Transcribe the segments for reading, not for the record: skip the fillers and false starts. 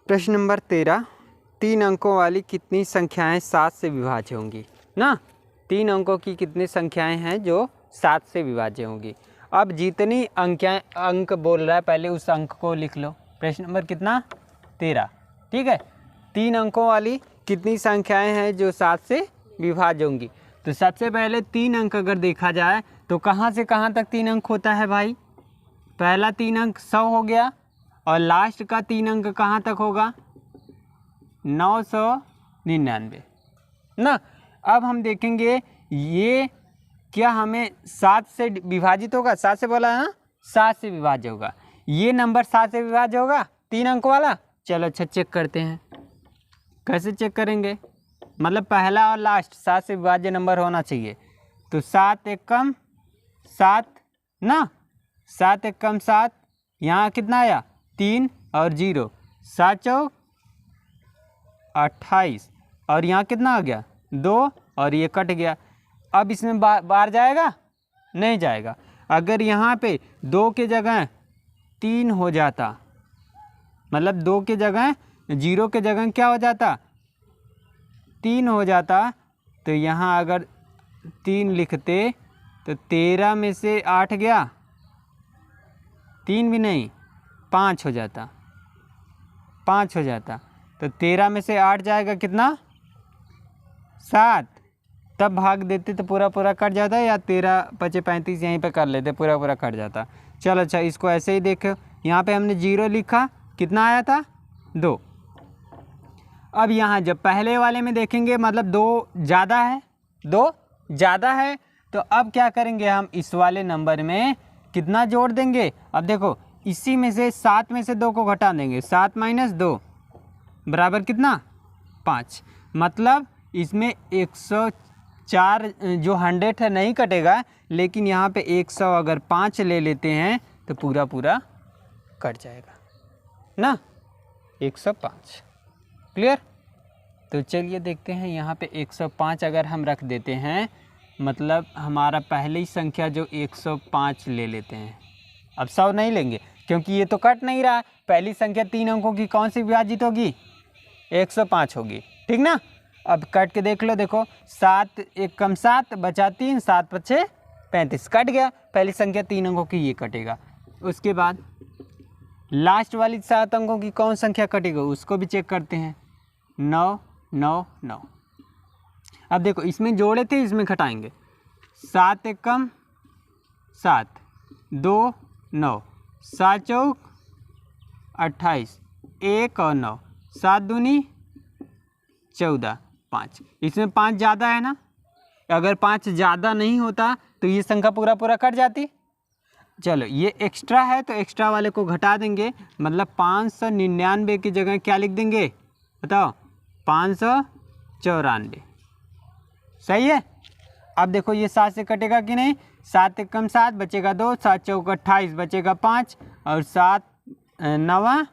प्रश्न नंबर 13, 3 अंकों वाली कितनी संख्याएं 7 से विभाज्य होंगी ना। 3 अंकों की कितनी संख्याएं हैं जो 7 से विभाज्य होंगी। अब जितनी अंक बोल रहा है पहले उस अंक को लिख लो। प्रश्न नंबर कितना 13, ठीक है। 3 अंकों वाली कितनी संख्याएं हैं जो 7 से विभाज्य होंगी। तो सबसे पहले 3 अंक अगर देखा जाए तो कहाँ से कहाँ तक 3 अंक होता है भाई। पहला 3 अंक 100 हो गया और लास्ट का 3 अंक कहाँ तक होगा 999 ना। अब हम देखेंगे ये क्या हमें 7 से विभाजित होगा। 7 से बोला है ना, 7 से विभाज्य होगा। ये नंबर 7 से विभाज्य होगा 3 अंक वाला। चलो अच्छा चेक करते हैं। कैसे चेक करेंगे, मतलब पहला और लास्ट 7 से विभाज्य नंबर होना चाहिए। तो 7 एकम 7 ना, 7 एकम 7, यहाँ कितना आया 3 और 0, 7 चौक 28 और यहाँ कितना आ गया 2 और ये कट गया। अब इसमें बार जाएगा नहीं जाएगा। अगर यहाँ पे 2 के जगह 3 हो जाता, मतलब 2 के जगह 0 के जगह क्या हो जाता 3 हो जाता, तो यहाँ अगर 3 लिखते तो 13 में से 8 गया, 3 भी नहीं 5 हो जाता, 5 हो जाता। तो 13 में से 8 जाएगा कितना 7, तब भाग देते तो पूरा पूरा कट जाता, या 13 5 35 यहीं पे कर लेते पूरा पूरा कट जाता। चलो अच्छा इसको ऐसे ही देखो, यहाँ पे हमने 0 लिखा, कितना आया था 2। अब यहाँ जब पहले वाले में देखेंगे मतलब 2 ज़्यादा है, 2 ज़्यादा है, तो अब क्या करेंगे हम इस वाले नंबर में कितना जोड़ देंगे। अब देखो इसी में से 7 में से 2 को घटा देंगे, 7 - 2 बराबर कितना 5। मतलब इसमें 104 जो 100 है नहीं कटेगा, लेकिन यहाँ पे 100 अगर 5 ले लेते हैं तो पूरा पूरा कट जाएगा ना, 105। क्लियर। तो चलिए देखते हैं यहाँ पे 105 अगर हम रख देते हैं, मतलब हमारा पहली संख्या जो 105 ले लेते हैं। अब 100 नहीं लेंगे क्योंकि ये तो कट नहीं रहा। पहली संख्या 3 अंकों की कौन सी विभाजित होगी 105 होगी, ठीक ना। अब कट के देख लो, देखो 7 एकम 7 बचा 3, 7 5 35 कट गया। पहली संख्या 3 अंकों की ये कटेगा। उसके बाद लास्ट वाली 7 अंकों की कौन संख्या कटेगा उसको भी चेक करते हैं। 9 9 9। अब देखो इसमें जोड़े थे, इसमें घटाएंगे। 7 एकम 7, 2 9, 7 चौक 28, 1 और 9, 7 दूनी 14, 5। इसमें 5 ज़्यादा है ना, अगर 5 ज़्यादा नहीं होता तो ये संख्या पूरा पूरा कट जाती। चलो ये एक्स्ट्रा है तो एक्स्ट्रा वाले को घटा देंगे, मतलब 599 की जगह क्या लिख देंगे बताओ 594। सही है। अब देखो ये 7 से कटेगा कि नहीं, 7 एकम 7 बचेगा 2, 7 चौक 28 बचेगा 5 और 7 9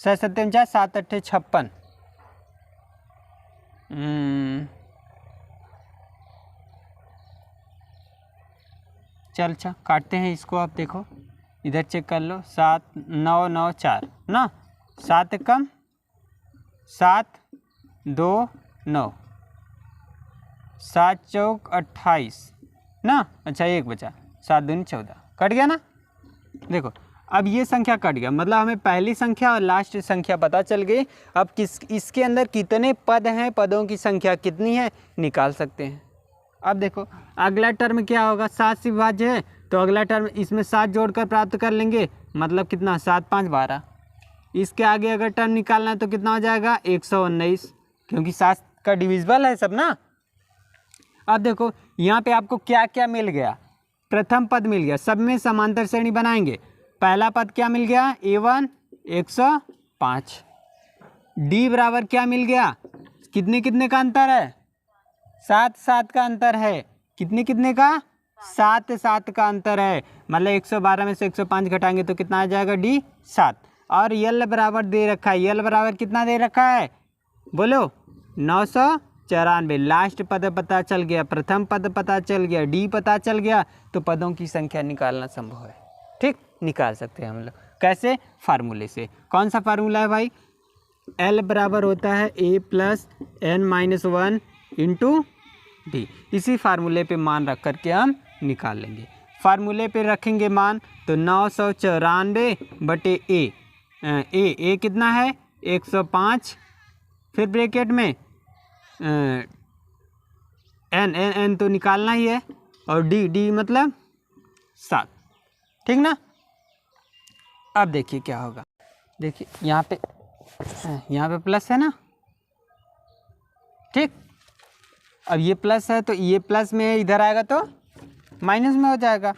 7 7 7 8 56। चल अच्छा काटते हैं इसको। आप देखो इधर चेक कर लो, 7 9 9 4 ना, 7 एकम 7 2 9, 7 चौक 28 ना, अच्छा 1 बचा, 7 दूनी 14 कट गया ना। देखो अब ये संख्या कट गया, मतलब हमें पहली संख्या और लास्ट संख्या पता चल गई। अब इसके अंदर कितने पद हैं, पदों की संख्या कितनी है निकाल सकते हैं। अब देखो अगला टर्म क्या होगा, 7 से विभाज्य है तो अगला टर्म इसमें 7 जोड़कर प्राप्त कर लेंगे, मतलब कितना 7 5 12। इसके आगे अगर टर्म निकालना है तो कितना हो जाएगा 119, क्योंकि 7 का डिविजिबल है सब ना। अब देखो यहाँ पे आपको क्या क्या मिल गया। प्रथम पद मिल गया, सब में समांतर श्रेणी बनाएंगे। पहला पद क्या मिल गया A1 105। D बराबर क्या मिल गया, कितने कितने का अंतर है 7 7 का अंतर है। कितने कितने का 7 7 का अंतर है, मतलब 112 में से 105 घटाएंगे तो कितना आ जाएगा D 7। और यल बराबर दे रखा है, यल बराबर कितना दे रखा है बोलो 994। लास्ट पद पता चल गया, प्रथम पद पता चल गया, डी पता चल गया, तो पदों की संख्या निकालना संभव है। ठीक, निकाल सकते हैं हम लोग। कैसे? फार्मूले से। कौन सा फार्मूला है भाई? L बराबर होता है a+n-1 इंटू डी। इसी फार्मूले पे मान रख करके हम निकाल लेंगे। फार्मूले पे रखेंगे मान तो 994/a। ए कितना है? 105, फिर ब्रैकेट में n तो निकालना ही है, और डी मतलब 7। ठीक ना? अब देखिए क्या होगा। देखिए यहाँ पे प्लस है ना, ठीक। अब ये प्लस है तो ये प्लस में इधर आएगा तो माइनस में हो जाएगा।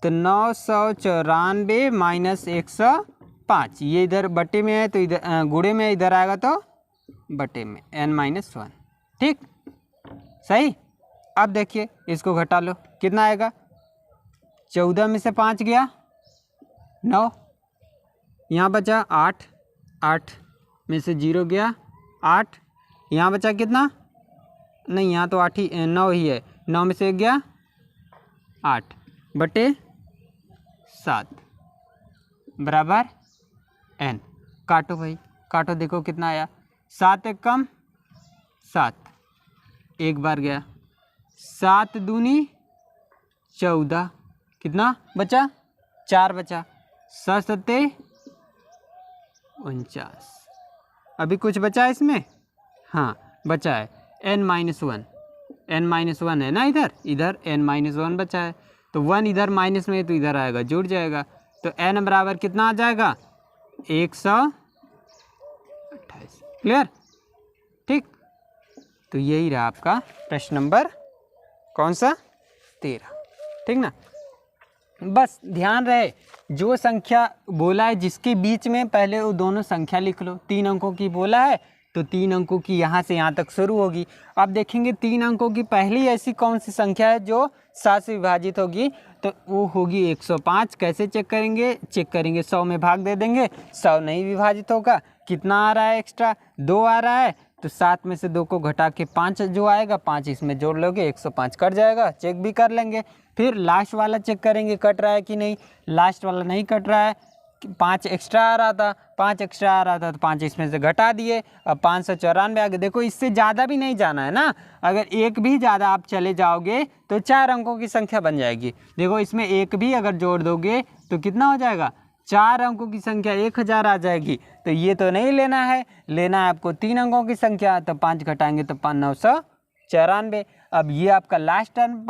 तो 994 माइनस 105, ये इधर बटे में है तो इधर गुणे में इधर आएगा तो बटे में n-1। ठीक, सही। अब देखिए इसको घटा लो, कितना आएगा? 14 में से 5 गया 9, यहाँ बचा 8, 8 में से 0 गया 8, यहाँ बचा कितना? नहीं, यहाँ तो 8 ही 9 ही है। 9 में से 1 गया 8 बटे 7 बराबर n। काटो भाई, काटो, देखो कितना आया। 7 एक कम 7, एक बार गया। 7 दूनी 14, कितना बचा? 4 बचा। 7 सत्ते 49। अभी कुछ बचा इसमें? हाँ बचा है n-1। n-1 है ना, इधर n-1 बचा है, तो 1 इधर माइनस में है तो इधर आएगा, जुड़ जाएगा। तो n बराबर कितना आ जाएगा? 128। क्लियर? ठीक, तो यही रहा आपका प्रश्न नंबर कौन सा? 13। ठीक ना? बस ध्यान रहे, जो संख्या बोला है जिसके बीच में, पहले वो दोनों संख्या लिख लो। 3 अंकों की बोला है तो 3 अंकों की यहाँ से यहाँ तक शुरू होगी। अब देखेंगे 3 अंकों की पहली ऐसी कौन सी संख्या है जो 7 से विभाजित होगी, तो वो होगी 105। कैसे चेक करेंगे? 100 में भाग दे देंगे, 100 नहीं विभाजित होगा। कितना आ रहा है एक्स्ट्रा? 2 आ रहा है, तो 7 में से 2 को घटा के 5 जो आएगा, 5 इसमें जोड़ लोगे, 105 कट जाएगा। चेक भी कर लेंगे। फिर लास्ट वाला चेक करेंगे कट रहा है कि नहीं। लास्ट वाला नहीं कट रहा है, 5 एक्स्ट्रा आ रहा था, 5 एक्स्ट्रा आ रहा था तो 5 इसमें से घटा दिए। अब 594 आ गए। देखो इससे ज़्यादा भी नहीं जाना है ना, अगर एक भी ज़्यादा आप चले जाओगे तो 4 अंकों की संख्या बन जाएगी। देखो इसमें एक भी अगर जोड़ दोगे तो कितना हो जाएगा? 4 अंकों की संख्या 1000 आ जाएगी। तो ये तो नहीं लेना है, लेना है आपको 3 अंकों की संख्या। तो 5 घटाएंगे तो 994। अब ये आपका लास्ट टर्म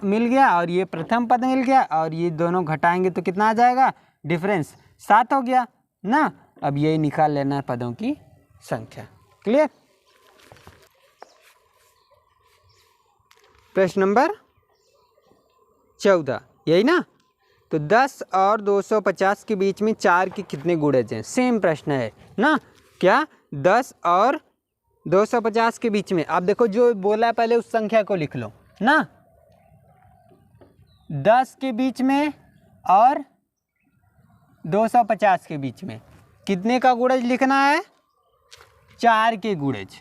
मिल गया और ये प्रथम पद मिल गया, और ये दोनों घटाएंगे तो कितना आ जाएगा? डिफरेंस 7 हो गया ना। अब यही निकाल लेना है पदों की संख्या। क्लियर? प्रश्न नंबर 14 यही ना। तो 10 और 250 के बीच में 4 के कितने गुणज हैं? सेम प्रश्न है ना। क्या? 10 और 250 के बीच में। आप देखो जो बोला है पहले उस संख्या को लिख लो ना। 10 के बीच में और 250 के बीच में कितने का गुणज लिखना है? 4 के गुणज।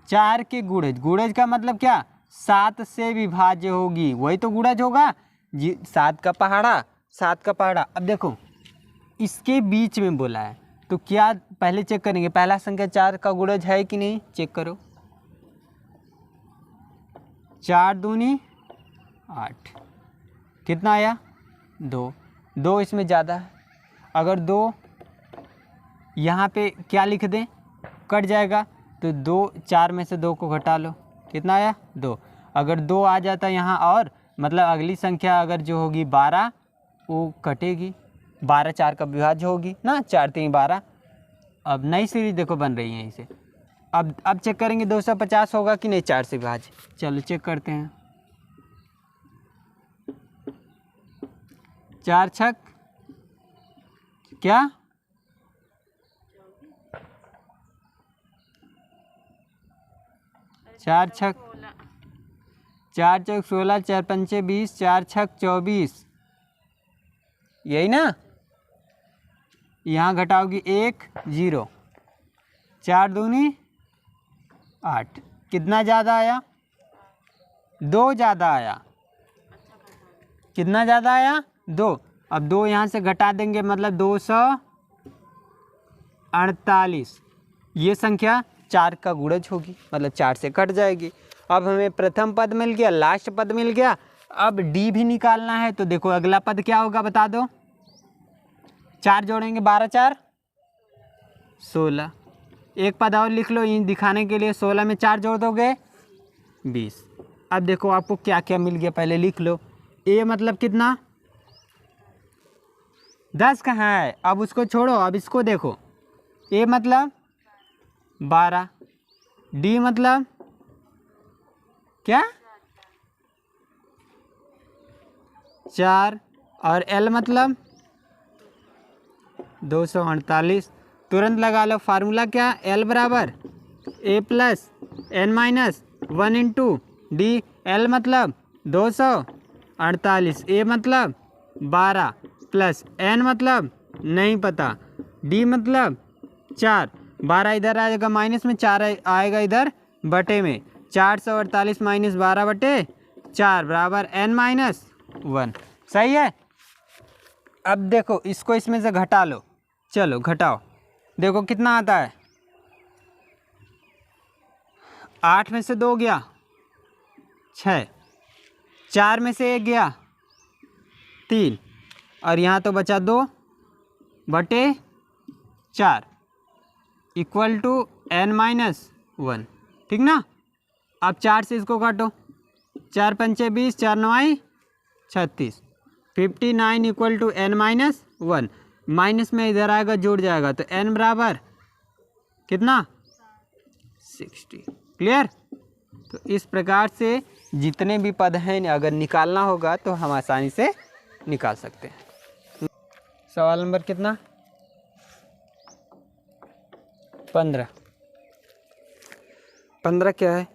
4 के गुणज। गुणज का मतलब क्या? 7 से विभाज्य होगी, वही तो गुणज होगा जी। 7 का पहाड़ा, 7 का पहाड़ा। अब देखो इसके बीच में बोला है तो क्या पहले चेक करेंगे, पहला संख्या 4 का गुणज है कि नहीं। चेक करो, 4 दूनी 8, कितना आया? 2। 2 इसमें ज़्यादा है, अगर 2 यहाँ पे क्या लिख दें? कट जाएगा। तो 2, 4 में से 2 को घटा लो, कितना आया? 2। अगर 2 आ जाता यहाँ, और मतलब अगली संख्या अगर जो होगी 12 वो कटेगी। 12 4 का विभाज्य होगी ना, 4 3 12। अब नई सीरीज देखो बन रही है इसे। अब चेक करेंगे 250 होगा कि नहीं 4 से विभाज्य। चलो चेक करते हैं। 4 छक क्या? 4 छक 4 चौक 16, 4 पंचे 20, 4 छक 24, यही ना। यहाँ घटाओगी 1 0, 4 दूनी 8। कितना ज़्यादा आया? 2 ज़्यादा आया। कितना ज़्यादा आया? 2। अब 2 यहाँ से घटा देंगे मतलब 248। ये संख्या 4 का गुणज होगी, मतलब 4 से कट जाएगी। अब हमें प्रथम पद मिल गया, लास्ट पद मिल गया। अब डी भी निकालना है, तो देखो अगला पद क्या होगा बता दो। 4 जोड़ेंगे, 12 4 16। एक पद और लिख लो इन दिखाने के लिए, 16 में 4 जोड़ दोगे 20। अब देखो आपको क्या क्या मिल गया, पहले लिख लो। ए मतलब कितना, 10 कहाँ है, अब उसको छोड़ो, अब इसको देखो। ए मतलब 12, डी मतलब क्या 4 और एल मतलब 248। तुरंत लगा लो फार्मूला क्या, एल बराबर A plus N minus 1 into D. L मतलब 248, ए मतलब 12 प्लस एन मतलब नहीं पता, डी मतलब 4। 12 इधर आएगा माइनस में, 4 आएगा इधर बटे में। 448 माइनस 12 बटे 4 बराबर एन माइनस 1। सही है। अब देखो इसको इसमें से घटा लो, चलो घटाओ, देखो कितना आता है। 8 में से 2 गया 6, 4 में से 1 गया 3, और यहाँ तो बचा 2 बटे 4 इक्वल टू एन माइनस 1। ठीक ना। अब 4 से इसको काटो, 4 पंचे 20, 4 9 36, 59 equal to N minus 1। Minus में इधर आएगा जुड़ जाएगा, तो एन बराबर कितना 60। क्लियर। तो इस प्रकार से जितने भी पद हैं अगर निकालना होगा तो हम आसानी से निकाल सकते हैं। सवाल नंबर कितना 15 क्या है,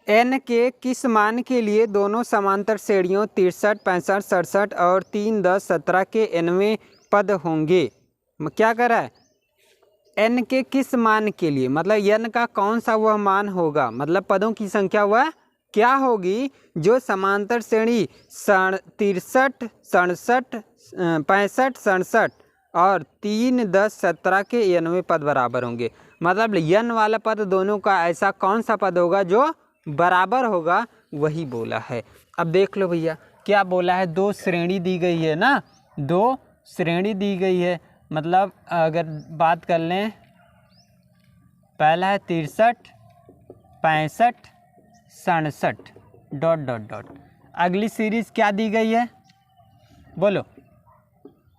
n के किस मान के लिए दोनों समांतर श्रेणियों 63, 65, 67 और 3, 10, 17 के nवें पद होंगे। क्या कर रहा है, n के किस मान के लिए, मतलब n का कौन सा वह मान होगा, मतलब पदों की संख्या वह क्या होगी जो समांतर श्रेणी 63, 67, 65, 67 और 3, 10, 17 के nवें पद बराबर होंगे। मतलब n वाला पद दोनों का ऐसा कौन सा पद होगा जो बराबर होगा, वही बोला है। अब देख लो भैया क्या बोला है, 2 श्रेणी दी गई है ना, 2 श्रेणी दी गई है। मतलब अगर बात कर लें, पहला है 63, 65, 67 डॉट डॉट डॉट। अगली सीरीज क्या दी गई है बोलो,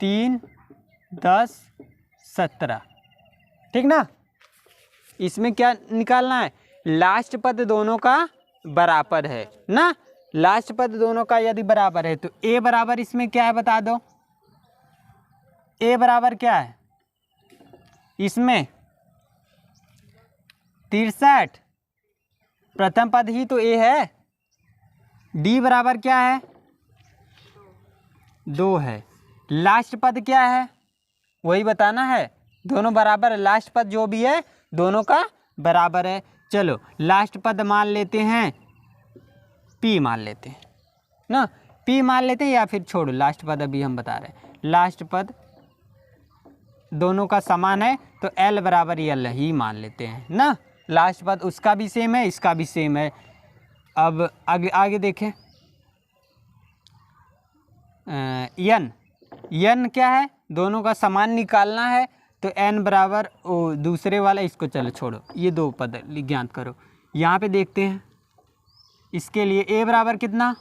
3, 10, 17। ठीक ना। इसमें क्या निकालना है, लास्ट पद दोनों का बराबर है ना। लास्ट पद दोनों का यदि बराबर है तो ए बराबर इसमें क्या है बता दो। ए बराबर क्या है इसमें 63, प्रथम पद ही तो ए है। डी बराबर क्या है 2 है। लास्ट पद क्या है वही बताना है, दोनों बराबर है। लास्ट पद जो भी है दोनों का बराबर है। चलो लास्ट पद मान लेते हैं, पी मान लेते हैं ना, पी मान लेते हैं, या फिर छोड़ो लास्ट पद अभी हम बता रहे हैं। लास्ट पद दोनों का समान है तो एल बराबर एल ही मान लेते हैं ना। लास्ट पद उसका भी सेम है, इसका भी सेम है। अब आगे देखें, यन क्या है, दोनों का समान निकालना है तो एन बराबर दूसरे वाला, इसको चलो छोड़ो, ये 2 पद ज्ञात करो। यहाँ पे देखते हैं इसके लिए ए बराबर कितना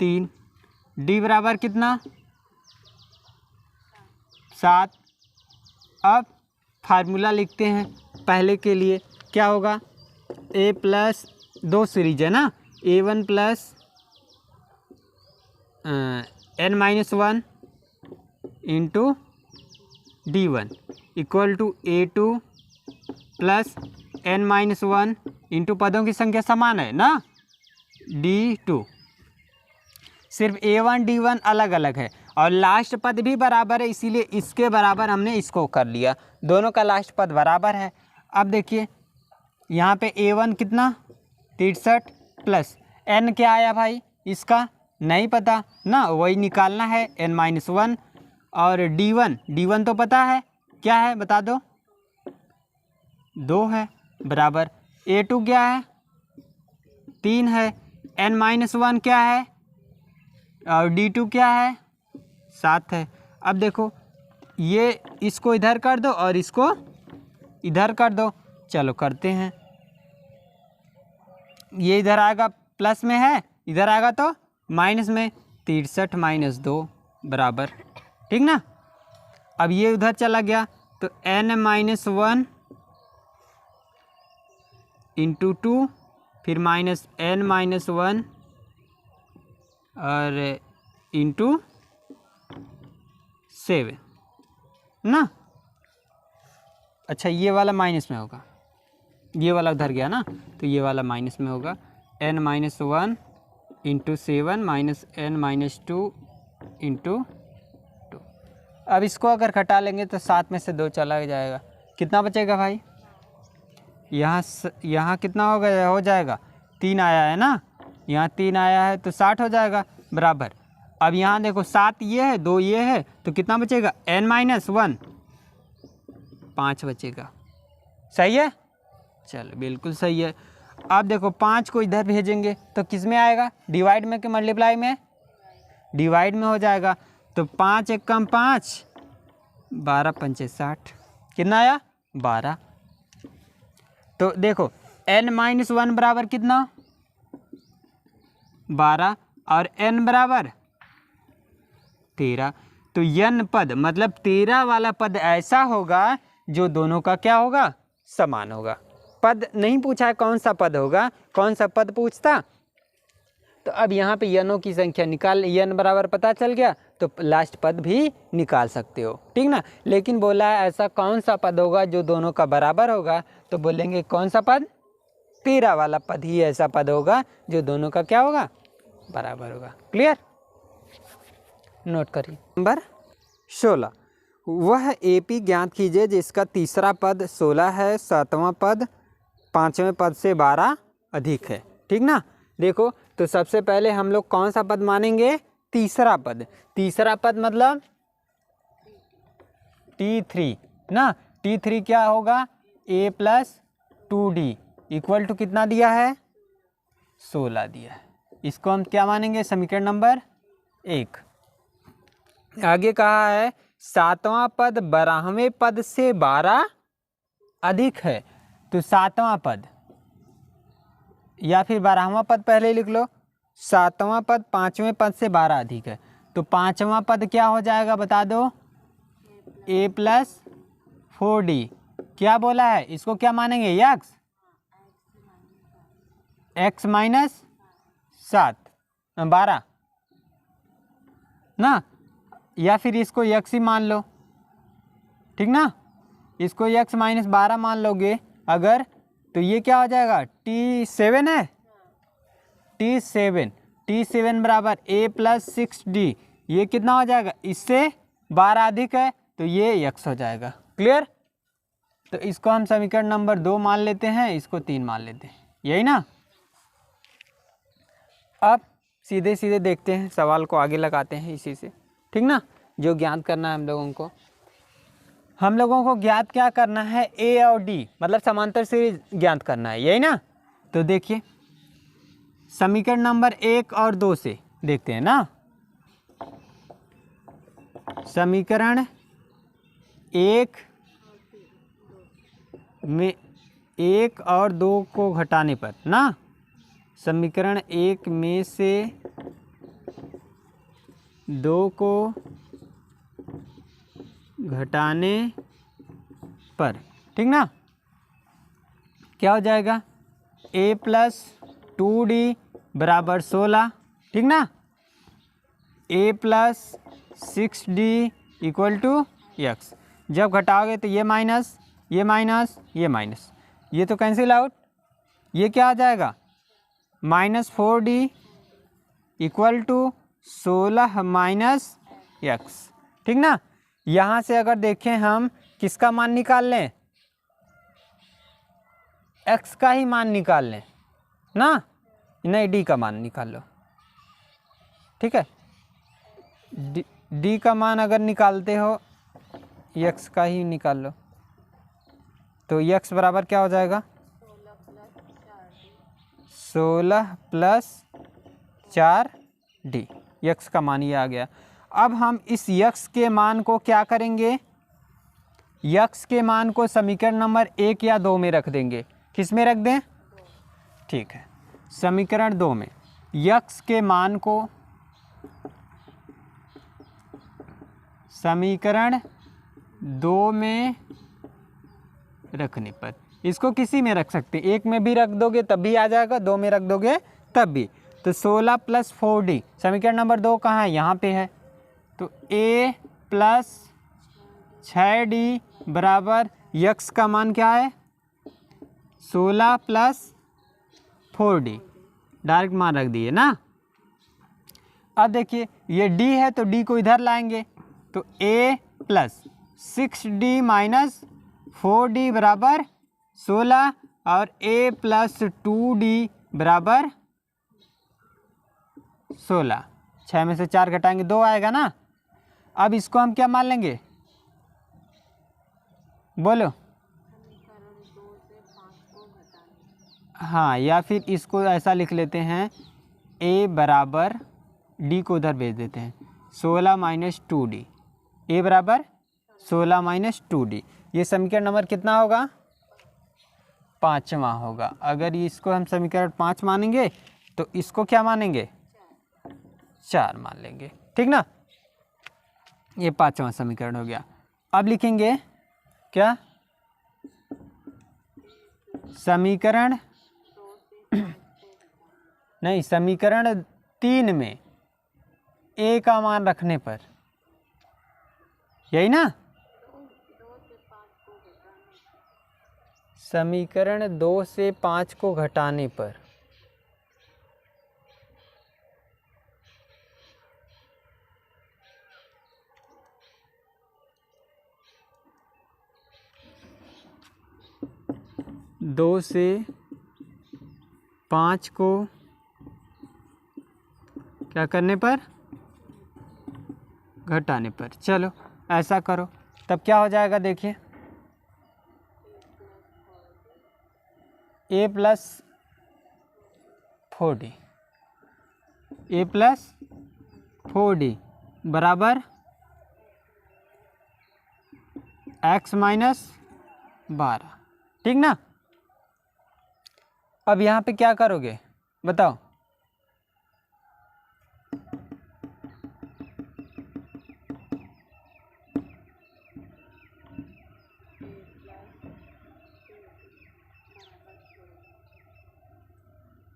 3, डी बराबर कितना 7। अब फार्मूला लिखते हैं पहले के लिए, क्या होगा, ए प्लस 2 सीरीज है ना, A1 plus n minus 1 into D1 equal to A2 plus n minus 1 into पदों की संख्या समान है ना D2। सिर्फ A1 D1 अलग अलग है और लास्ट पद भी बराबर है, इसीलिए इसके बराबर हमने इसको कर लिया। दोनों का लास्ट पद बराबर है। अब देखिए यहाँ पे A1 कितना 63 प्लस n क्या आया भाई इसका नहीं पता ना, वही निकालना है n-1। और d1 तो पता है, क्या है बता दो, 2 है, बराबर a2 क्या है, 3 है, n-1 क्या है और d2 क्या है, 7 है। अब देखो ये इसको इधर कर दो और इसको इधर कर दो, चलो करते हैं। ये इधर आएगा प्लस में है, इधर आएगा तो माइनस में, 63 - 2 बराबर, ठीक ना। अब ये उधर चला गया तो n-1 × 2 फिर -n-1 और × 7 ना। अच्छा ये वाला माइनस में होगा, ये वाला उधर गया ना, तो ये वाला माइनस में होगा, n-1 × 7 -n-2 × 2। अब इसको अगर घटा लेंगे तो 7 में से 2 चला जाएगा, कितना बचेगा भाई, यहाँ कितना हो जाएगा, 3 आया है ना, यहाँ 3 आया है तो 60 हो जाएगा, बराबर। अब यहाँ देखो 7 ये है, 2 ये है, तो कितना बचेगा, n-1 5 बचेगा, सही है, चलो बिल्कुल सही है। अब देखो 5 को इधर भेजेंगे तो किस में आएगा, डिवाइड में कि मल्टीप्लाई में, डिवाइड में हो जाएगा, तो 5 × 1 = 5, 12 × 5 = 60, कितना आया, 12। तो देखो n-1 बराबर कितना, 12 और n बराबर 13। तो n पद मतलब 13 वाला पद ऐसा होगा जो दोनों का क्या होगा, समान होगा। पद नहीं पूछा है कौन सा पद होगा, कौन सा पद पूछता, तो अब यहाँ पे यनों की संख्या निकाल, n बराबर पता चल गया तो लास्ट पद भी निकाल सकते हो, ठीक ना। लेकिन बोला है ऐसा कौन सा पद होगा जो दोनों का बराबर होगा, तो बोलेंगे कौन सा पद, 13 वाला पद ही ऐसा पद होगा जो दोनों का क्या होगा, बराबर होगा। क्लियर, नोट करिए। नंबर 16, वह AP ज्ञात कीजिए जिसका तीसरा पद 16 है, 7वां पद 5वें पद से 12 अधिक है, ठीक ना। देखो तो सबसे पहले हम लोग कौन सा पद मानेंगे, तीसरा पद। तीसरा पद मतलब T3 ना, T3 क्या होगा, A + 2D = कितना दिया है, 16 दिया है। इसको हम क्या मानेंगे, समीकरण नंबर 1। आगे कहा है 7वां पद 12वें पद से 12 अधिक है, तो 7वां पद या फिर 12वां पद पहले लिख लो, 7वां पद 5वें पद से 12 अधिक है, तो 5वां पद क्या हो जाएगा बता दो, A + 4D। क्या बोला है, इसको क्या मानेंगे, x - 7 12 ना, या फिर इसको x ही मान लो, ठीक ना। इसको x - 12 मान लोगे अगर, तो ये क्या हो जाएगा, T7 है, T7 बराबर A + 6D, ये कितना हो जाएगा, इससे 12 अधिक है तो ये x हो जाएगा। क्लियर, तो इसको हम समीकरण नंबर 2 मान लेते हैं, इसको 3 मान लेते हैं, यही ना। अब सीधे सीधे देखते हैं, सवाल को आगे लगाते हैं इसी से, ठीक ना। जो ज्ञात करना है हम लोगों को ज्ञात क्या करना है, A और D मतलब समांतर सीरीज ज्ञात करना है, यही ना। तो देखिए समीकरण नंबर 1 और 2 से देखते हैं ना। समीकरण 1 में 1 और 2 को घटाने पर ना, समीकरण 1 में से 2 को घटाने पर, ठीक ना, क्या हो जाएगा, A + 2D = 16, ठीक ना। A + 6D = x। जब घटाओगे तो ये माइनस, ये माइनस, ये माइनस, ये तो कैंसिल आउट, ये क्या आ जाएगा, -4D = 16 - x, ठीक ना। यहाँ से अगर देखें हम किसका मान निकाल लें, x का ही मान निकाल लें ना, नहीं D का मान निकाल लो, ठीक है। डी का मान अगर निकालते हो यक्स का ही निकाल लो, तो यक्स बराबर क्या हो जाएगा 16 प्लस 4D। यक्स का मान ये आ गया। अब हम इस यक्स के मान को क्या करेंगे, यक्स के मान को समीकरण नंबर 1 या 2 में रख देंगे। किस में रख दें? ठीक है, समीकरण 2 में यक्स के मान को समीकरण 2 में रखने पर, इसको किसी में रख सकते हैं, 1 में भी रख दोगे तब भी आ जाएगा, 2 में रख दोगे तब भी। तो 16 प्लस 4D, समीकरण नंबर 2 कहाँ है? यहाँ पे है। तो A प्लस 6D बराबर यक्स का मान क्या है 16 प्लस 4D, डायरेक्ट मान रख दिए ना। अब देखिए ये D है तो D को इधर लाएंगे, तो A plus 6D minus 4D बराबर 16 और A प्लस 2D बराबर 16। 6 में से 4 घटाएंगे 2 आएगा ना। अब इसको हम क्या मान लेंगे, बोलो? हाँ, या फिर इसको ऐसा लिख लेते हैं, A बराबर D को उधर भेज देते हैं 16 माइनस 2D, A बराबर 16 माइनस 2D। ये समीकरण नंबर कितना होगा? 5वां होगा। अगर इसको हम समीकरण 5 मानेंगे तो इसको क्या मानेंगे? 4 मान लेंगे, ठीक ना। ये 5वां समीकरण हो गया। अब लिखेंगे क्या, समीकरण नहीं, समीकरण 3 में A का मान रखने पर, यही ना। समीकरण 2 से 5 को घटाने पर दो से 5 को क्या करने पर? घटाने पर। चलो ऐसा करो, तब क्या हो जाएगा देखिए, A plus 4D, A plus 4D बराबर x माइनस 12, ठीक ना। अब यहाँ पे क्या करोगे बताओ?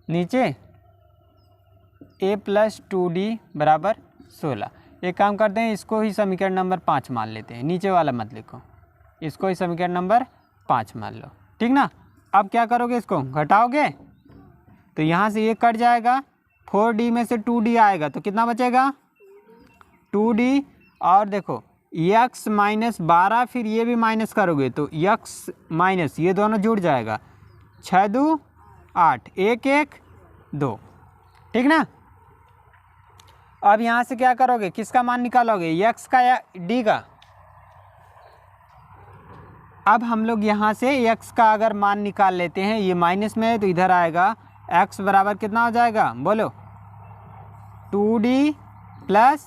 नीचे A प्लस 2D बराबर 16। एक काम करते हैं, इसको ही समीकरण नंबर 5 मान लेते हैं, नीचे वाला मत लिखो, इसको ही समीकरण नंबर 5 मान लो, ठीक ना। अब क्या करोगे, इसको घटाओगे तो यहाँ से ये कट जाएगा, 4D में से 2D आएगा तो कितना बचेगा 2D। और देखो x माइनस 12, फिर ये भी माइनस करोगे तो x माइनस ये दोनों जुड़ जाएगा, 6 2 8, 1 1 2, ठीक ना। अब यहाँ से क्या करोगे, किसका मान निकालोगे, x का या d का? अब हम लोग यहाँ से x का अगर मान निकाल लेते हैं, ये माइनस में है तो इधर आएगा, x बराबर कितना हो जाएगा बोलो 2D प्लस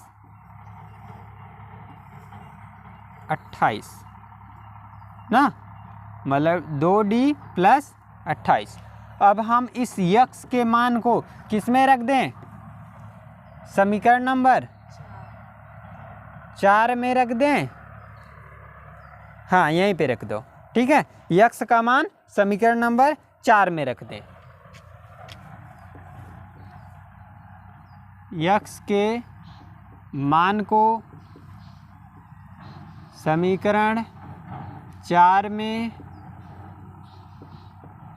28 ना, मतलब 2D प्लस 28। अब हम इस x के मान को किस में रख दें, समीकरण नंबर 4 में रख दें। हाँ, यहीं पे रख दो, ठीक है। x का मान समीकरण नंबर 4 में रख दें। x के मान को समीकरण 4 में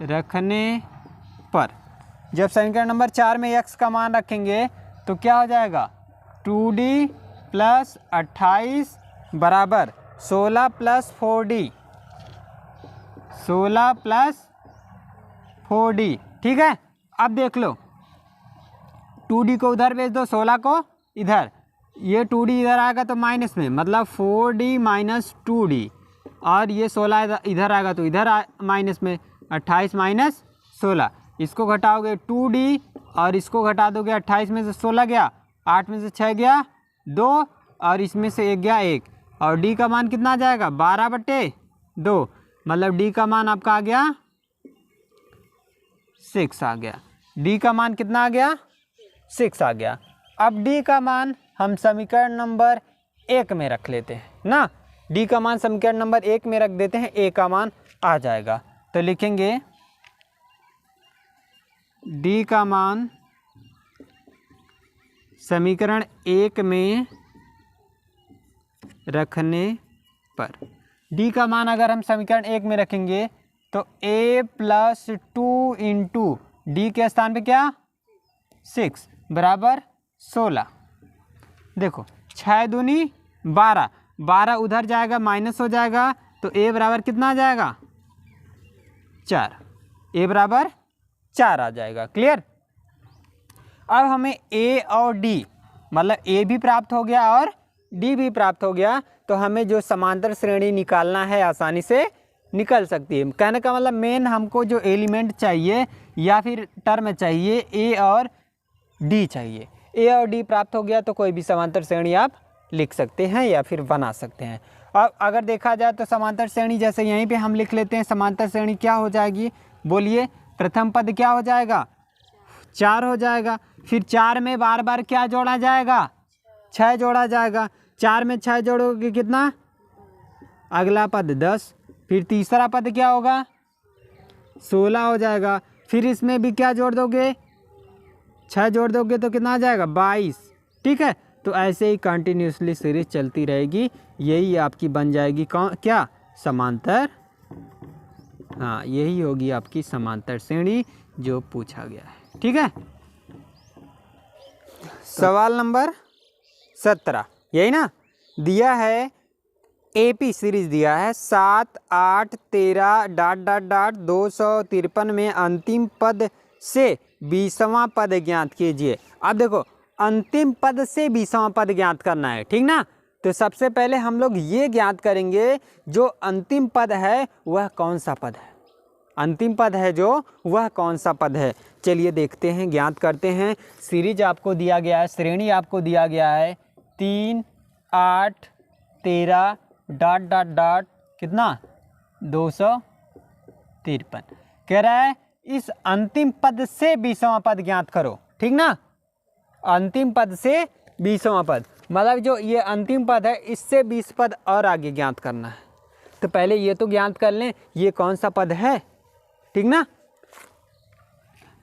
रखने पर, जब समीकरण नंबर 4 में x का मान रखेंगे तो क्या हो जाएगा 2D प्लस 28 बराबर 16 प्लस 4D, 16 प्लस 4D, ठीक है। अब देख लो 2D को उधर भेज दो, 16 को इधर, ये 2D इधर आएगा तो माइनस में, मतलब 4D माइनस 2D, और ये 16 इधर आएगा तो इधर माइनस में, 28 माइनस 16, इसको घटाओगे 2D और इसको घटा दोगे, 28 में से 16 गया, 8 में से 6 गया 2, और इसमें से 1 गया 1, और D का मान कितना आ जाएगा 12/2, मतलब D का मान आपका आ गया 6 आ गया। D का मान कितना आ गया 6 आ गया। अब D का मान हम समीकरण नंबर 1 में रख लेते हैं ना, D का मान समीकरण नंबर 1 में रख देते हैं, A का मान आ जाएगा। तो लिखेंगे D का मान समीकरण 1 में रखने पर, D का मान अगर हम समीकरण 1 में रखेंगे तो A प्लस 2 इंटू D के स्थान पे क्या 6 बराबर 16। देखो 6 दूनी 12, 12 उधर जाएगा माइनस हो जाएगा, तो A बराबर कितना आ जाएगा 4, A बराबर 4 आ जाएगा। क्लियर। अब हमें A और D, मतलब A भी प्राप्त हो गया और D भी प्राप्त हो गया, तो हमें जो समांतर श्रेणी निकालना है आसानी से निकल सकती है। कहने का मतलब मेन हमको जो एलिमेंट चाहिए या फिर टर्म चाहिए A और D चाहिए। A और D प्राप्त हो गया तो कोई भी समांतर श्रेणी आप लिख सकते हैं या फिर बना सकते हैं। अब अगर देखा जाए तो समांतर श्रेणी जैसे यहीं पे हम लिख लेते हैं, समांतर श्रेणी क्या हो जाएगी बोलिए, प्रथम पद क्या हो जाएगा 4 हो जाएगा, फिर 4 में बार बार क्या जोड़ा जाएगा 6 जोड़ा जाएगा, 4 में 6 जोड़ोगे कितना, अगला पद 10, फिर तीसरा पद क्या होगा 16 हो जाएगा, फिर इसमें भी क्या जोड़ दोगे 6 जोड़ दोगे तो कितना आ जाएगा 22। ठीक है, तो ऐसे ही कंटिन्यूसली सीरीज चलती रहेगी, यही आपकी बन जाएगी क्या समांतर, हाँ यही होगी आपकी समांतर श्रेणी जो पूछा गया है। ठीक है, सवाल नंबर 17 यही ना, दिया है AP सीरीज दिया है 7, 8, 13 डॉट डॉट डॉट 253 में अंतिम पद से 20वां पद ज्ञात कीजिए। अब देखो अंतिम पद से 20वां पद ज्ञात करना है, ठीक ना। तो सबसे पहले हम लोग ये ज्ञात करेंगे जो अंतिम पद है वह कौन सा पद है, अंतिम पद है जो वह कौन सा पद है। चलिए देखते हैं, ज्ञात करते हैं। सीरीज आपको दिया गया है, श्रेणी आपको दिया गया है 3, 8, 13 डॉट डॉट डॉट कितना 253, कह रहा है इस अंतिम पद से 20वां पद ज्ञात करो। ठीक ना, अंतिम पद से 20वां पद, मतलब जो ये अंतिम पद है इससे 20 पद और आगे ज्ञात करना है। तो पहले ये तो ज्ञात कर लें ये कौन सा पद है, ठीक ना।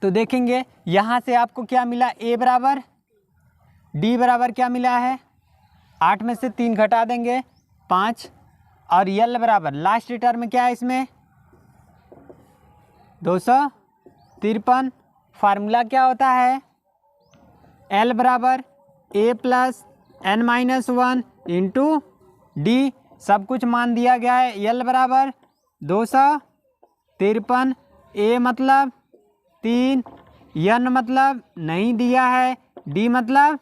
तो देखेंगे यहाँ से आपको क्या मिला, A बराबर D बराबर क्या मिला है 8 में से 3 घटा देंगे 5, और L बराबर लास्ट टर्म क्या है इसमें 253। फार्मूला क्या होता है L बराबर A plus n minus 1 into D, सब कुछ मान दिया गया है। L बराबर 253, A मतलब 3, n मतलब नहीं दिया है, D मतलब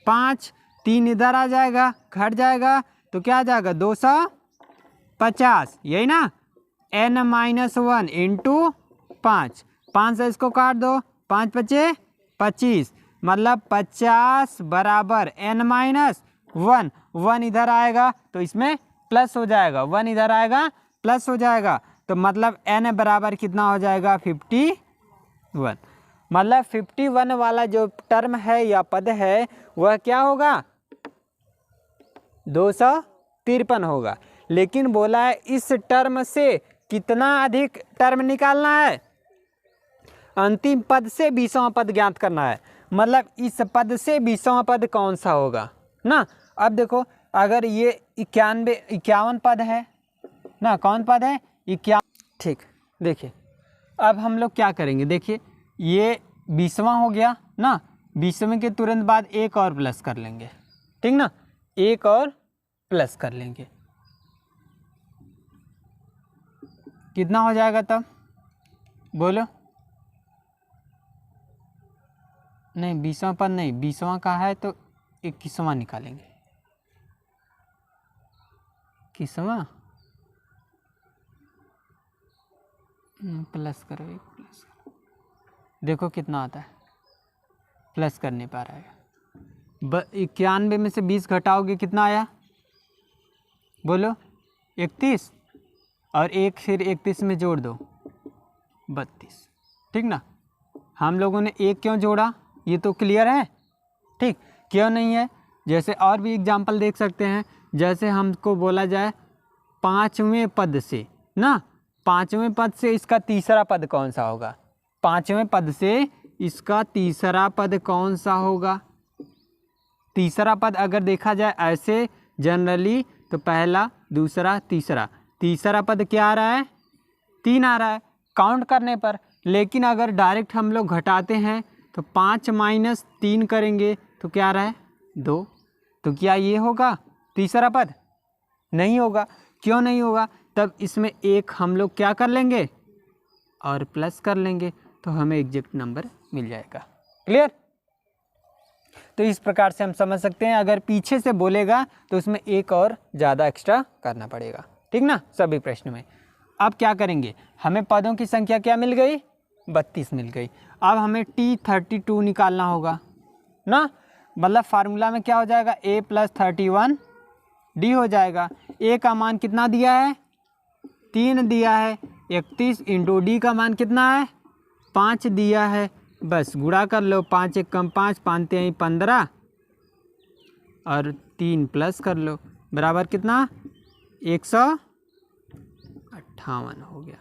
5, 3 इधर आ जाएगा घट जाएगा तो क्या आ जाएगा 250, यही ना। n माइनस 1 इंटू 5, 5 से इसको काट दो, 5 पचे 25, मतलब 50 बराबर n माइनस 1, 1 इधर आएगा तो इसमें प्लस हो जाएगा, 1 इधर आएगा प्लस हो जाएगा, तो मतलब n बराबर कितना हो जाएगा 51। मतलब 51 वाला जो टर्म है या पद है वह क्या होगा 253 होगा। लेकिन बोला है इस टर्म से कितना अधिक टर्म निकालना है, अंतिम पद से 20वां पद ज्ञात करना है, मतलब इस पद से 20वां पद कौन सा होगा ना। अब देखो अगर ये 51 पद है ना, कौन पद है 51, ठीक। देखिए अब हम लोग क्या करेंगे, देखिए ये 20वां हो गया ना, 20वें के तुरंत बाद एक और प्लस कर लेंगे, ठीक ना, एक और प्लस कर लेंगे, कितना हो जाएगा तब बोलो। नहीं 20वां पद नहीं, 20वां का है तो 21वां निकालेंगे। 21वां प्लस करो, एक प्लस करो, देखो कितना आता है, प्लस कर नहीं पा रहा है। 91 में से 20 घटाओगे कितना आया, बोलो 31, और एक फिर 31 में जोड़ दो 32, ठीक ना। हम लोगों ने एक क्यों जोड़ा, ये तो क्लियर है, ठीक। क्यों नहीं है, जैसे और भी एग्जाम्पल देख सकते हैं। जैसे हमको बोला जाए 5वें पद से ना, 5वें पद से इसका तीसरा पद कौन सा होगा, 5वें पद से इसका तीसरा पद कौन सा होगा। तीसरा पद अगर देखा जाए ऐसे जनरली तो पहला, दूसरा, तीसरा। तीसरा पद क्या आ रहा है, 3 आ रहा है काउंट करने पर। लेकिन अगर डायरेक्ट हम लोग घटाते हैं तो 5 माइनस 3 करेंगे तो क्या आ रहा है, 2। तो क्या ये होगा तीसरा पद, नहीं होगा। क्यों नहीं होगा, तब इसमें एक हम लोग क्या कर लेंगे और प्लस कर लेंगे, तो हमें एग्जैक्ट नंबर मिल जाएगा। क्लियर। तो इस प्रकार से हम समझ सकते हैं, अगर पीछे से बोलेगा तो उसमें एक और ज़्यादा एक्स्ट्रा करना पड़ेगा, ठीक ना, सभी प्रश्न में। अब क्या करेंगे, हमें पदों की संख्या क्या मिल गई, 32 मिल गई। अब हमें T32 निकालना होगा ना, मतलब फार्मूला में क्या हो जाएगा, A + 31 D हो जाएगा। A का मान कितना दिया है, 3 दिया है, 31 इंटू D का मान कितना है, 5 दिया है। बस गुणा कर लो, 5 × 1 = 5, 5 × 3 = 15 और 3 प्लस कर लो, बराबर कितना, 158 हो गया।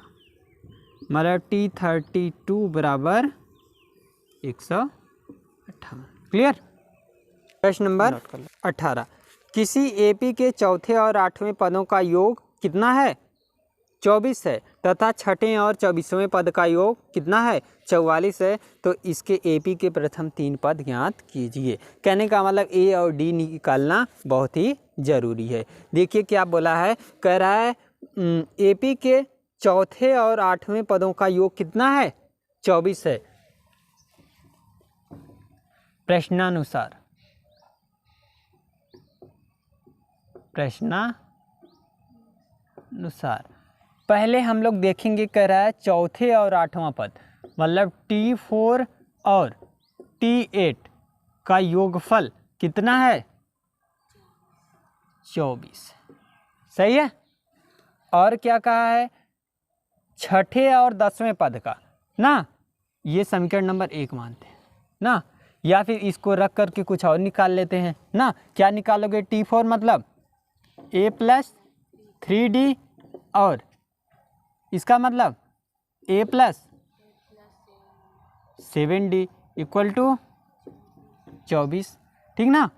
मतलब T32 बराबर 158। क्लियर। प्रश्न नंबर 18, किसी एपी के चौथे और 8वें पदों का योग कितना है, 24 है, तथा छठे और 24वें पद का योग कितना है, 44 है। तो इसके एपी के प्रथम 3 पद ज्ञात कीजिए। कहने का मतलब ए और डी निकालना बहुत ही ज़रूरी है। देखिए क्या बोला है, कह रहा है एपी के चौथे और 8वें पदों का योग कितना है, 24 है। प्रश्नानुसार पहले हम लोग देखेंगे, कह रहा है चौथे और 8वां पद, मतलब T4 और T8 का योगफल कितना है, 24। सही है। और क्या कहा है, छठे और 10वें पद का ना, ये समीकरण नंबर 1 मानते हैं ना, या फिर इसको रख करके कुछ और निकाल लेते हैं ना। क्या निकालोगे, T4 मतलब A + 3D और इसका मतलब A + 7D = 24, ठीक ना,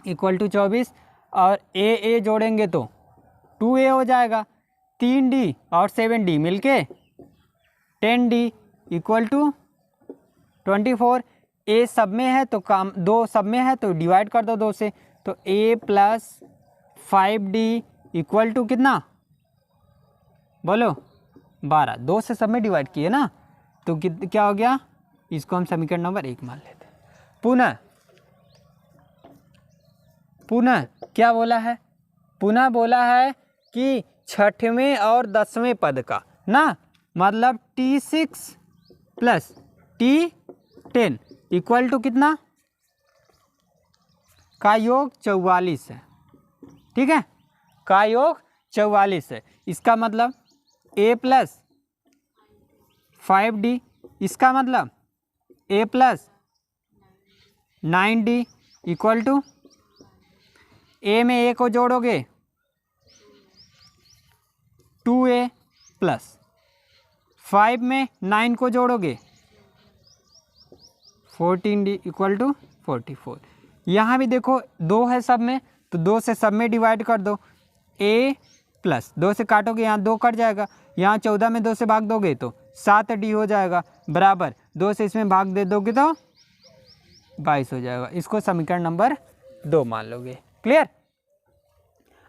= 24। और A जोड़ेंगे तो 2A हो जाएगा, 3D और 7D मिलके 10D = 24। A सब में है तो काम, 2 सब में है तो डिवाइड कर दो 2 से, तो A + 5D = कितना, बोलो 12। 2 से सब में डिवाइड किए ना, तो क्या हो गया, इसको हम समीकरण नंबर 1 मान लेते हैं। पुनः क्या बोला है, पुनः बोला है कि छठवें और 10वें पद का ना, मतलब T6 + T10 = कितना, का योग 44 है, ठीक है, का योग 44 है। इसका मतलब A + 5D, इसका मतलब A + 9D = A में A को जोड़ोगे 2A + 5 में 9 को जोड़ोगे 14D = 44। यहाँ भी देखो 2 है सब में, तो 2 से सब में डिवाइड कर दो, A + 2 से काटोगे यहाँ 2 कट जाएगा, यहाँ 14 में 2 से भाग दोगे तो 7D हो जाएगा, बराबर 2 से इसमें भाग दे दोगे तो 22 हो जाएगा। इसको समीकरण नंबर 2 मान लोगे। क्लियर।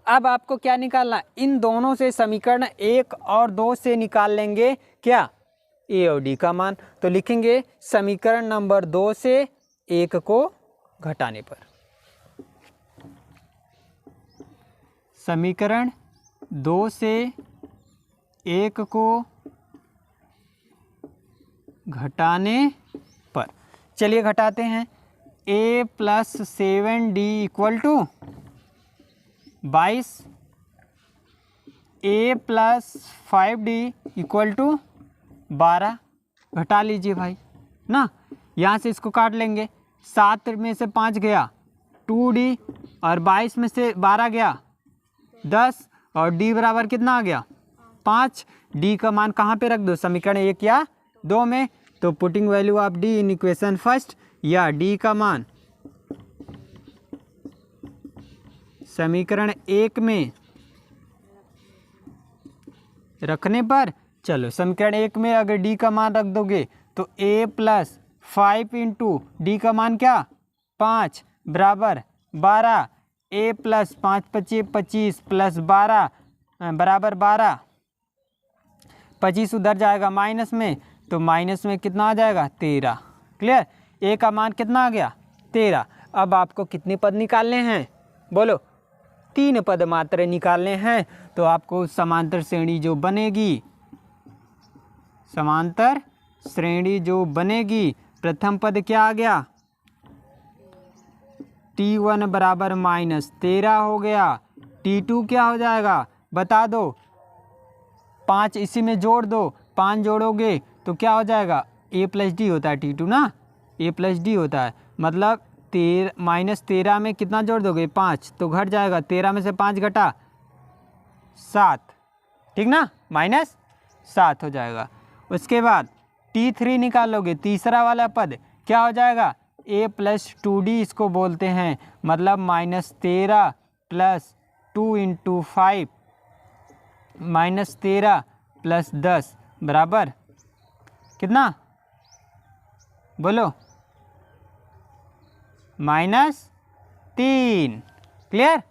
अब आपको क्या निकालना, इन दोनों से समीकरण 1 और 2 से निकाल लेंगे क्या, A और D का मान। तो लिखेंगे समीकरण नंबर 2 से 1 को घटाने पर। समीकरण 2 से 1 को घटाने पर, चलिए घटाते हैं। a plus 7d equal to 22, a plus 5d equal to 12। घटा लीजिए भाई ना, यहाँ से इसको काट लेंगे। 7 में से 5 गया 2d, और 22 में से 12 गया 10, और d बराबर कितना आ गया 5। d का मान कहाँ पे रख दो, समीकरण 1 या 2 में। तो putting value of d in equation first, या d का मान समीकरण 1 में रखने पर, चलो समीकरण 1 में अगर d का मान रख दोगे तो a प्लस 5 इंटू डी का मान क्या 5 बराबर 12, a प्लस 5 25 25 प्लस 12 बराबर 12। 25 उधर जाएगा माइनस में, तो माइनस में कितना आ जाएगा 13। क्लियर, a का मान कितना आ गया 13। अब आपको कितने पद निकालने हैं, बोलो 3 पद मात्र निकालने हैं। तो आपको समांतर श्रेणी जो बनेगी, समांतर श्रेणी जो बनेगी, प्रथम पद क्या आ गया t1 बराबर -13 हो गया। t2 क्या हो जाएगा बता दो, 5 इसी में जोड़ दो, 5 जोड़ोगे तो क्या हो जाएगा a प्लस डी होता है t2 ना, a प्लस डी होता है। मतलब -13 में कितना जोड़ दोगे 5, तो घट जाएगा। 13 में से 5 घटा 7, ठीक ना, -7 हो जाएगा। उसके बाद t3 निकालोगे, तीसरा वाला पद क्या हो जाएगा a प्लस 2d इसको बोलते हैं। मतलब -13 प्लस 2 इंटू 5 -13 प्लस 10 बराबर कितना, बोलो -3। क्लियर,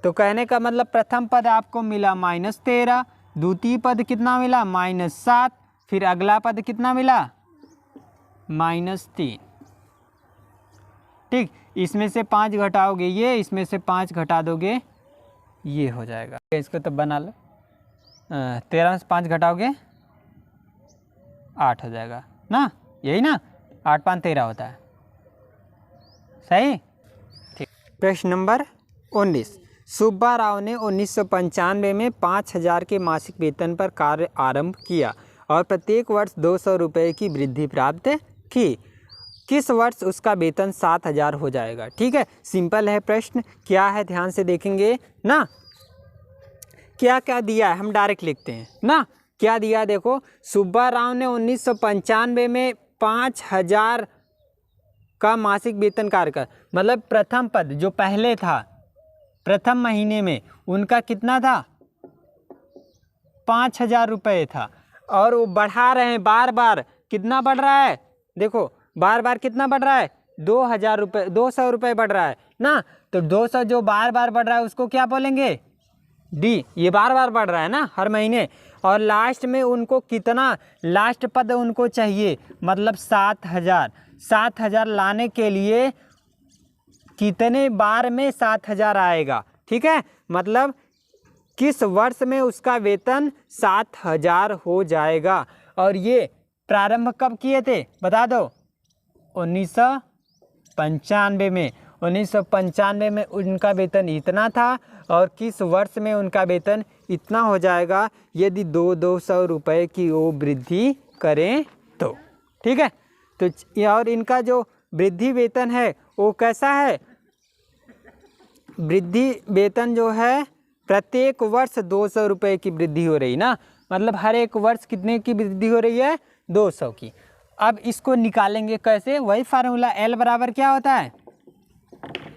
तो कहने का मतलब प्रथम पद आपको मिला -13, द्वितीय पद कितना मिला -7, फिर अगला पद कितना मिला -3। ठीक, इसमें से 5 घटाओगे ये, इसमें से 5 घटा दोगे ये हो जाएगा। इसको तो बना लो, 13 में से 5 घटाओगे 8 हो जाएगा ना, यही ना, 8 5 13 होता है, सही। ठीक, प्रश्न नंबर 19। सुब्बा राव ने 1995 में 5000 के मासिक वेतन पर कार्य आरंभ किया और प्रत्येक वर्ष 200 रुपये की वृद्धि प्राप्त की। किस वर्ष उसका वेतन 7000 हो जाएगा। ठीक है, सिंपल है प्रश्न, क्या है ध्यान से देखेंगे ना। क्या क्या दिया है हम डायरेक्ट लिखते हैं ना। क्या दिया देखो, सुब्बा राव ने 1995 में 5000 का मासिक वेतन कार्य कर, मतलब प्रथम पद जो पहले था प्रथम महीने में उनका कितना था 5000 रुपये था, और वो बढ़ा रहे हैं बार बार। कितना बढ़ रहा है देखो, बार बार कितना बढ़ रहा है 2000 रुपये, 200 रुपये बढ़ रहा है ना। तो 200 जो बार बार बढ़ रहा है उसको क्या बोलेंगे डी, ये बार बार बढ़ रहा है ना हर महीने। और लास्ट में उनको कितना, लास्ट पद उनको चाहिए मतलब 7000। 7000 लाने के लिए कितने बार में 7000 आएगा। ठीक है, मतलब किस वर्ष में उसका वेतन 7000 हो जाएगा। और ये प्रारंभ कब किए थे बता दो, 1995 में। 1995 में उनका वेतन इतना था, और किस वर्ष में उनका वेतन इतना हो जाएगा यदि 200 रुपये की वो वृद्धि करें तो। ठीक है, तो और इनका जो वृद्धि वेतन है वो कैसा है, वृद्धि वेतन जो है प्रत्येक वर्ष 200 रुपये की वृद्धि हो रही ना, मतलब हर एक वर्ष कितने की वृद्धि हो रही है 200 की। अब इसको निकालेंगे कैसे, वही फार्मूला L बराबर क्या होता है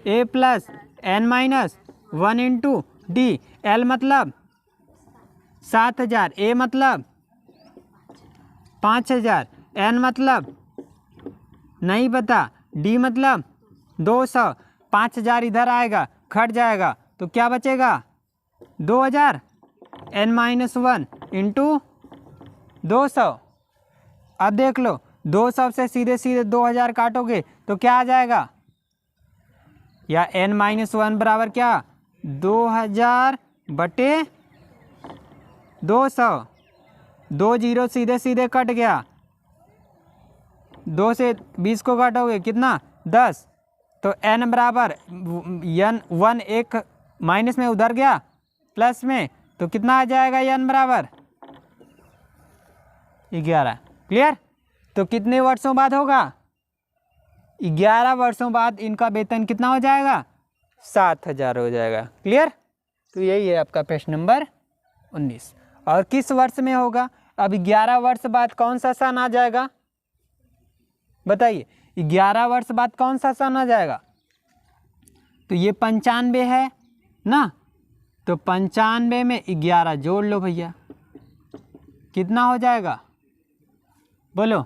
A plus n minus 1 into D. L मतलब 7000, A मतलब 5000, n मतलब नहीं पता, D मतलब 200। 5000 इधर आएगा घट जाएगा तो क्या बचेगा 2000, n-1 इंटू 200। अब देख लो 200 से सीधे सीधे 2000 काटोगे तो क्या आ जाएगा, या n-1 बराबर क्या 2000 बटे 200, 2 जीरो सीधे सीधे कट गया, 2 से 20 को काटोगे कितना 10, तो n बराबर n 1 एक माइनस में उधर गया प्लस में, तो कितना आ जाएगा n बराबर 11। क्लियर। तो कितने वर्षों बाद होगा, 11 वर्षों बाद इनका वेतन कितना हो जाएगा, 7000 हो जाएगा। क्लियर। तो यही है आपका प्रश्न नंबर 19। और किस वर्ष में होगा, अब 11 वर्ष बाद कौन सा सन आ जाएगा, बताइए 11 वर्ष बाद कौन सा सन आ जाएगा, तो ये 95 है ना, तो 95 में 11 जोड़ लो भैया, कितना हो जाएगा बोलो,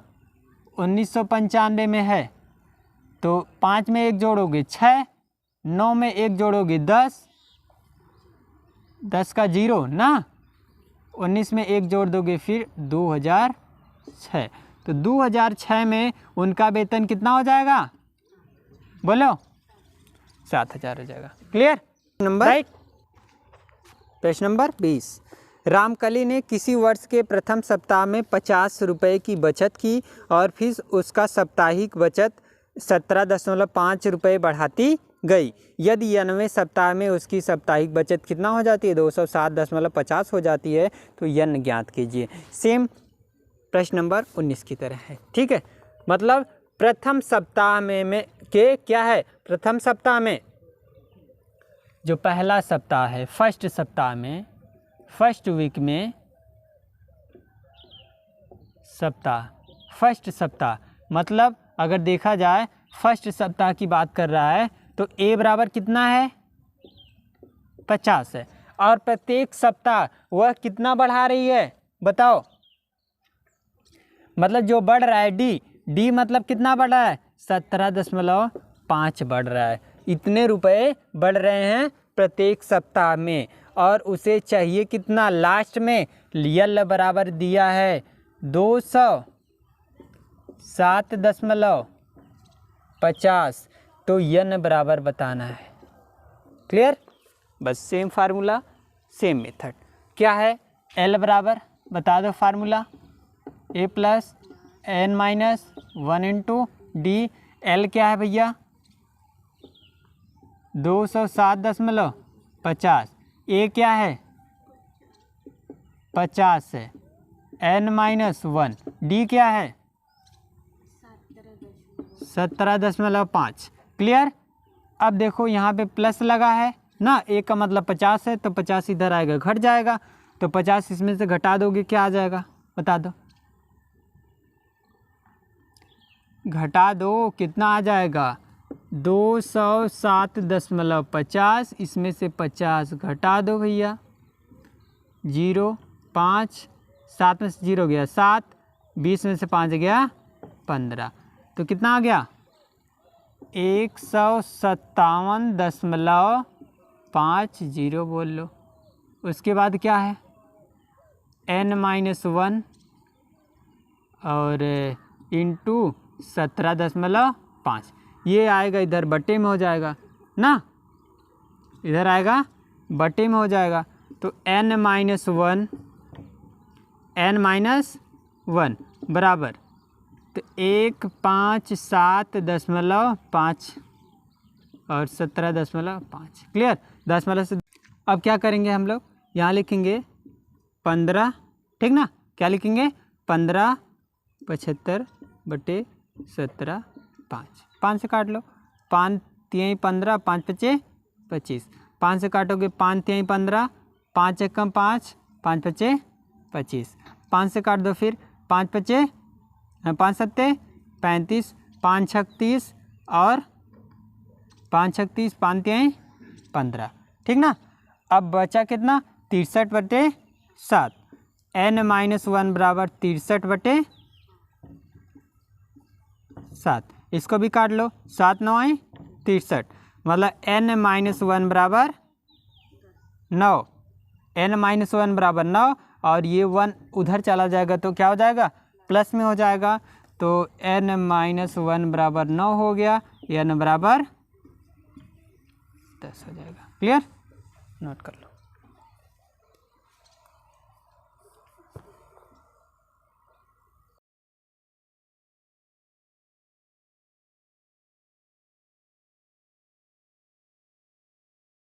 1995 में है तो 5 में 1 जोड़ोगे 6, 9 में 1 जोड़ोगे 10, 10 का 0 ना, 19 में 1 जोड़ दोगे फिर 2006, तो 2006 में उनका वेतन कितना हो जाएगा बोलो, 7000 हो जाएगा। क्लियर। Number right. प्रश्न नंबर 20, रामकली ने किसी वर्ष के प्रथम सप्ताह में 50 रुपये की बचत की और फिर उसका साप्ताहिक बचत 17.5 रुपये बढ़ाती गई। यदि 90वें सप्ताह में उसकी साप्ताहिक बचत कितना हो जाती है, 207.50 हो जाती है, तो यन ज्ञात कीजिए। सेम प्रश्न नंबर 19 की तरह है। ठीक है, मतलब प्रथम सप्ताह में के क्या है, प्रथम सप्ताह में जो पहला सप्ताह है, फर्स्ट सप्ताह में, फर्स्ट वीक में सप्ताह, फर्स्ट सप्ताह मतलब अगर देखा जाए फर्स्ट सप्ताह की बात कर रहा है तो ए बराबर कितना है 50 है, और प्रत्येक सप्ताह वह कितना बढ़ा रही है बताओ, मतलब जो बढ़ रहा है डी मतलब कितना बढ़ रहा है 17.5 बढ़ रहा है, इतने रुपए बढ़ रहे हैं प्रत्येक सप्ताह में, और उसे चाहिए कितना लास्ट में, यल बराबर दिया है 207.50, तो यन बराबर बताना है। क्लियर। बस सेम फार्मूला सेम मेथड क्या है, एल बराबर बता दो formula, A plus N minus 1 into D, L क्या है भैया 207.50, ए क्या है 50 है, एन माइनस 1, डी क्या है 17.5। क्लियर। अब देखो यहाँ पे प्लस लगा है ना, ए का मतलब 50 है, तो 50 इधर आएगा घट जाएगा, तो 50 इसमें से घटा दोगे क्या आ जाएगा बता दो, घटा दो कितना आ जाएगा 207.50, इसमें से 50 घटा दो भैया, 0 5, 7 में से 0 गया 7, 20 में से 5 गया 15, तो कितना आ गया 157.50 बोल लो। उसके बाद क्या है n-1 और इंटू 17.5, ये आएगा इधर बटे में हो जाएगा ना, इधर आएगा बटे में हो जाएगा, तो n-1 बराबर तो 157.5 और 17.5। क्लियर। 10 से अब क्या करेंगे हम लोग, यहाँ लिखेंगे 15, ठीक ना, क्या लिखेंगे 15 75 बटे 17 5 से काट लो, 5 3 15, 5 5 25, 5 से काटोगे 5 3 15, 5 1 5, 5 5 25, 5 से काट दो फिर 5 5 5 7 35, 5 6 30 और 5 6 30, 5 3 15, ठीक ना। अब बचा कितना 63 बटे 7, n-1 बराबर 63 बटे 7, इसको भी काट लो, 7 9 63, मतलब n-1 बराबर 9, n-1 बराबर 9, और ये 1 उधर चला जाएगा तो क्या हो जाएगा प्लस में हो जाएगा, तो n-1 बराबर 9 हो गया, n बराबर 10 हो जाएगा। क्लियर। नोट कर लो।